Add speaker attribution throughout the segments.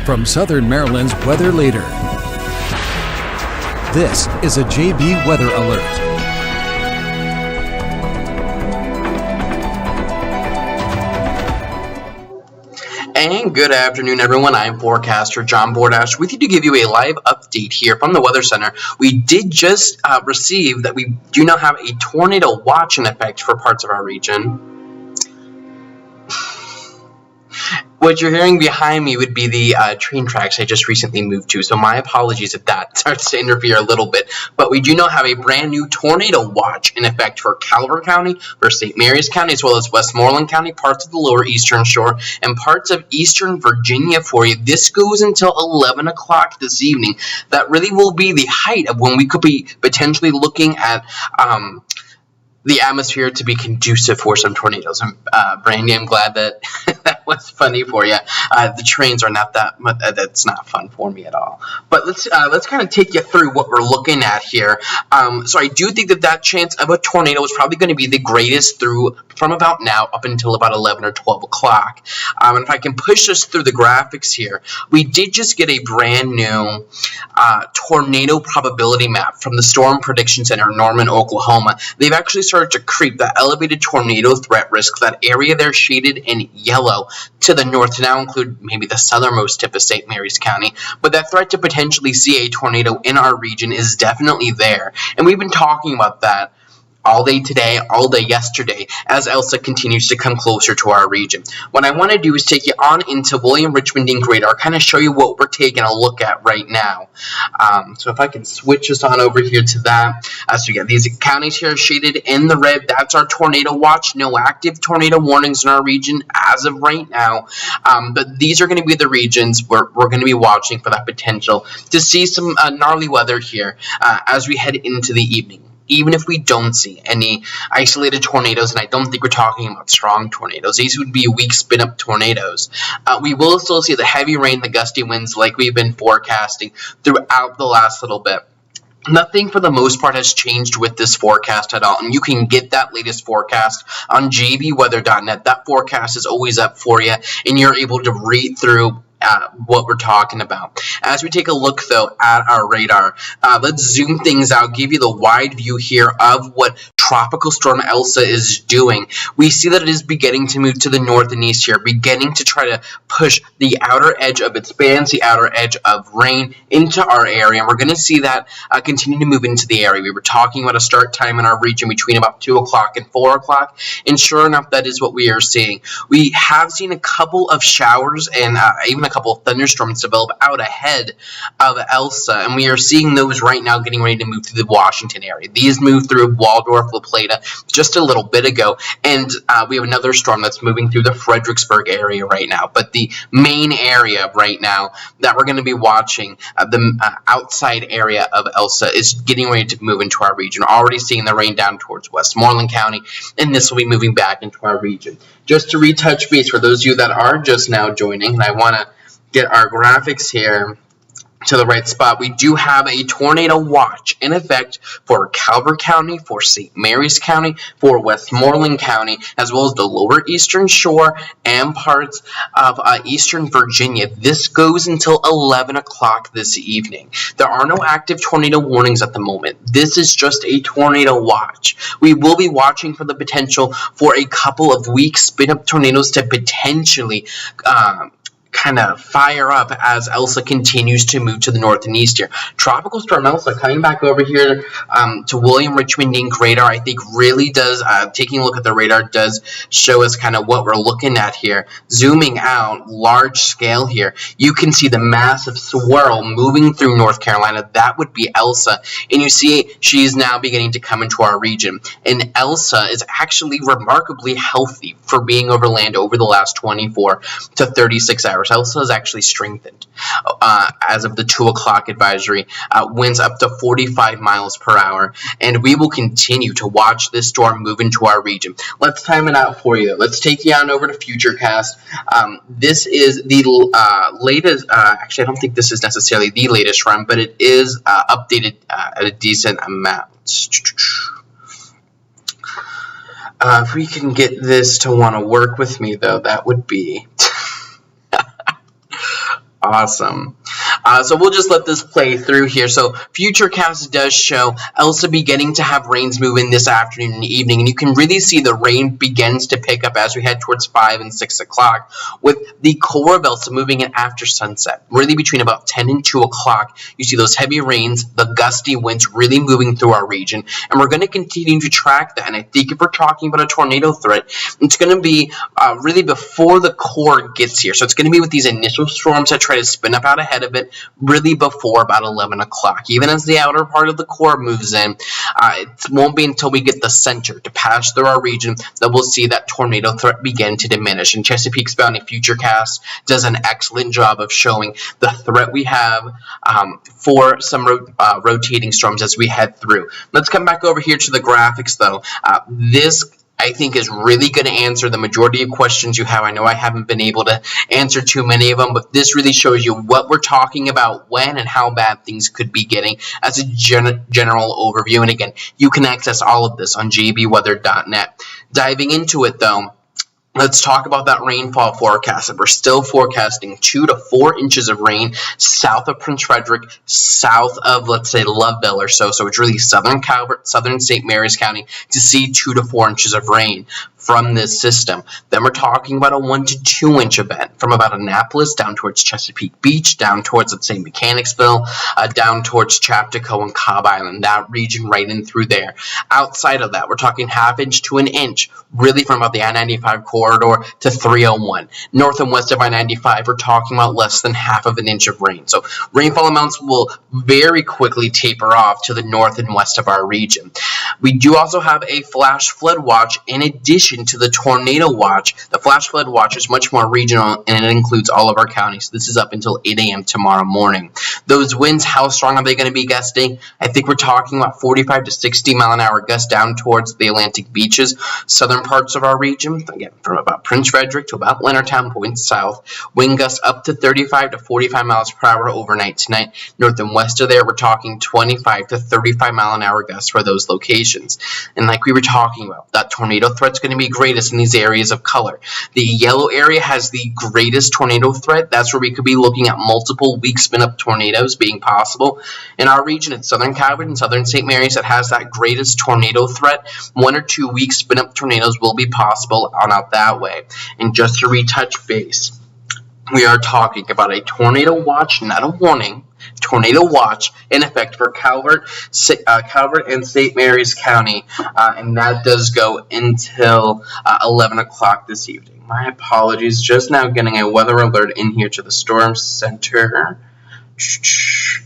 Speaker 1: From Southern Maryland's weather leader, this is a JB Weather Alert.
Speaker 2: And good afternoon, everyone. I am forecaster John Bordash with you to give you a live update here from the Weather Center. We did just receive that we do now have a tornado watch in effect for parts of our region. What you're hearing behind me would be the train tracks I just recently moved to, so my apologies if that starts to interfere a little bit. But we do now have a brand new tornado watch in effect for Calvert County, for St. Mary's County, as well as Westmoreland County, parts of the lower eastern shore, and parts of eastern Virginia for you. This goes until 11 o'clock this evening. That really will be the height of when we could be potentially looking at the atmosphere to be conducive for some tornadoes. And Brandy, I'm glad that that was funny for you. The trains are not that much, that's not fun for me at all. But let's kind of take you through what we're looking at here. So I do think that chance of a tornado is probably going to be the greatest from about now up until about 11 or 12 o'clock. And if I can push us through the graphics here, we did just get a brand new tornado probability map from the Storm Prediction Center in Norman, Oklahoma. They've actually started to creep the elevated tornado threat risk, that area there shaded in yellow, to the north to now include maybe the southernmost tip of St. Mary's County. But that threat to potentially see a tornado in our region is definitely there. And we've been talking about that all day today, all day yesterday, as Elsa continues to come closer to our region. What I want to do is take you on into William Richmond Inc. radar, kind of show you what we're taking a look at right now. So if I can switch us on over here to that. So you got these counties here shaded in the red. That's our tornado watch. No active tornado warnings in our region as of right now. But these are going to be the regions where we're going to be watching for that potential to see some gnarly weather here as we head into the evening. Even if we don't see any isolated tornadoes, and I don't think we're talking about strong tornadoes, these would be weak spin-up tornadoes. We will still see the heavy rain, the gusty winds like we've been forecasting throughout the last little bit. Nothing for the most part has changed with this forecast at all, and you can get that latest forecast on jbweather.net. That forecast is always up for you, and you're able to read through what we're talking about. As we take a look, though, at our radar, let's zoom things out, give you the wide view here of what Tropical Storm Elsa is doing. We see that it is beginning to move to the north and east here, beginning to try to push the outer edge of its bands, the outer edge of rain into our area, and we're going to see that continue to move into the area. We were talking about a start time in our region between about 2 o'clock and 4 o'clock, and sure enough, that is what we are seeing. We have seen a couple of showers and even a couple of thunderstorms develop out ahead of Elsa, and we are seeing those right now getting ready to move through the Washington area. These moved through Waldorf, La Plata just a little bit ago, and we have another storm that's moving through the Fredericksburg area right now. But the main area right now that we're going to be watching, the outside area of Elsa, is getting ready to move into our region. Already seeing the rain down towards Westmoreland County, and this will be moving back into our region. Just to retouch base for those of you that are just now joining, and I want to get our graphics here to the right spot. We do have a tornado watch in effect for Calvert County, for St. Mary's County, for Westmoreland County, as well as the lower eastern shore and parts of eastern Virginia. This goes until 11 o'clock this evening. There are no active tornado warnings at the moment. This is just a tornado watch. We will be watching for the potential for a couple of weak spin-up tornadoes to potentially kind of fire up as Elsa continues to move to the north and east here. Tropical Storm Elsa coming back over here to William Richmond Inc. radar, I think really does, taking a look at the radar, does show us kind of what we're looking at here. Zooming out, large scale here, you can see the massive swirl moving through North Carolina. That would be Elsa. And you see she's now beginning to come into our region. And Elsa is actually remarkably healthy for being over land over the last 24 to 36 hours. Elsa has actually strengthened as of the 2 o'clock advisory, winds up to 45 miles per hour, and we will continue to watch this storm move into our region. Let's time it out for you. Let's take you on over to Futurecast. This is the latest, actually I don't think this is necessarily the latest run, but it is updated at a decent amount. If we can get this to want to work with me, though, that would be Awesome. So we'll just let this play through here. So Futurecast does show Elsa beginning to have rains move in this afternoon and evening, and you can really see the rain begins to pick up as we head towards 5 and 6 o'clock, with the core of Elsa moving in after sunset. Really between about 10 and 2 o'clock, you see those heavy rains, the gusty winds really moving through our region, and we're going to continue to track that. And I think if we're talking about a tornado threat, it's going to be really before the core gets here. So it's going to be with these initial storms that try to spin up out ahead of it, really before about 11 o'clock. Even as the outer part of the core moves in, it won't be until we get the center to pass through our region that we'll see that tornado threat begin to diminish. And Chesapeake's Bounty Futurecast does an excellent job of showing the threat we have for some rotating storms as we head through. Let's come back over here to the graphics, though. This, I think, is really going to answer the majority of questions you have. I know I haven't been able to answer too many of them, but this really shows you what we're talking about, when, and how bad things could be getting as a general overview. And again, you can access all of this on jbweather.net. Diving into it, though, let's talk about that rainfall forecast. We're still forecasting 2 to 4 inches of rain south of Prince Frederick, south of, let's say, Loveville or so. So it's really southern Calvert, southern St. Mary's County to see 2 to 4 inches of rain from this system. Then we're talking about a 1 to 2 inch event from about Annapolis down towards Chesapeake Beach, down towards, let's say, Mechanicsville, down towards Chaptico and Cobb Island, that region right in through there. Outside of that, we're talking ½ inch to an inch, really from about the I-95 corridor to 301. North and west of I-95, we're talking about less than ½ of an inch of rain. So rainfall amounts will very quickly taper off to the north and west of our region. We do also have a flash flood watch in addition to the tornado watch. The flash flood watch is much more regional, and it includes all of our counties. This is up until 8 a.m. tomorrow morning. Those winds, how strong are they going to be gusting? I think we're talking about 45 to 60 mile an hour gusts down towards the Atlantic beaches, southern parts of our region, again, from about Prince Frederick to about Leonardtown, points south. Wind gusts up to 35 to 45 miles per hour overnight tonight. North and west of there, we're talking 25 to 35 mile an hour gusts for those locations. And like we were talking about, that tornado threat's going to be greatest in these areas of color. The yellow area has the greatest tornado threat. That's where we could be looking at multiple weak spin-up tornadoes being possible. In our region, it's southern Calvert and southern St. Mary's that has that greatest tornado threat. 1 or 2 weak spin-up tornadoes will be possible on out that way. And just to retouch base, we are talking about a tornado watch, not a warning. Tornado watch in effect for Calvert and St. Mary's County, and that does go until 11 o'clock this evening. My apologies, just now getting a weather alert in here to the Storm Center.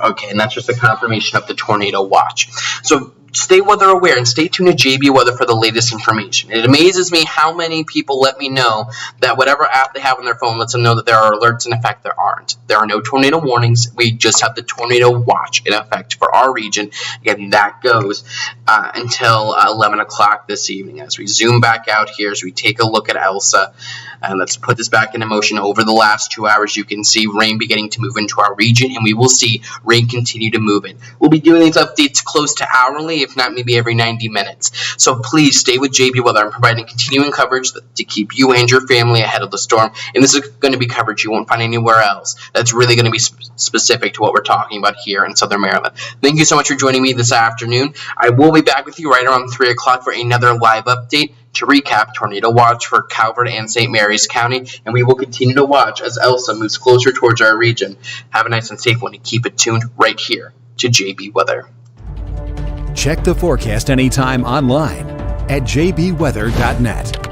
Speaker 2: Okay, and that's just a confirmation of the tornado watch. So stay weather aware and stay tuned to JB Weather for the latest information. It amazes me how many people let me know that whatever app they have on their phone lets them know that there are alerts in effect. There aren't. There are no tornado warnings. We just have the tornado watch in effect for our region. Again, that goes until 11 o'clock this evening. As we zoom back out here, as we take a look at Elsa, and let's put this back into motion. Over the last 2 hours, you can see rain beginning to move into our region, and we will see rain continue to move in. We'll be doing these updates close to hourly, if not maybe every 90 minutes. So please stay with JB Weather. I'm providing continuing coverage to keep you and your family ahead of the storm, and this is going to be coverage you won't find anywhere else. That's really going to be specific to what we're talking about here in Southern Maryland. Thank you so much for joining me this afternoon. I will be back with you right around 3 o'clock for another live update to recap tornado watch for Calvert and St. Mary's County, and we will continue to watch as Elsa moves closer towards our region. Have a nice and safe one, and keep it tuned right here to JB Weather.
Speaker 1: Check the forecast anytime online at jbweather.net.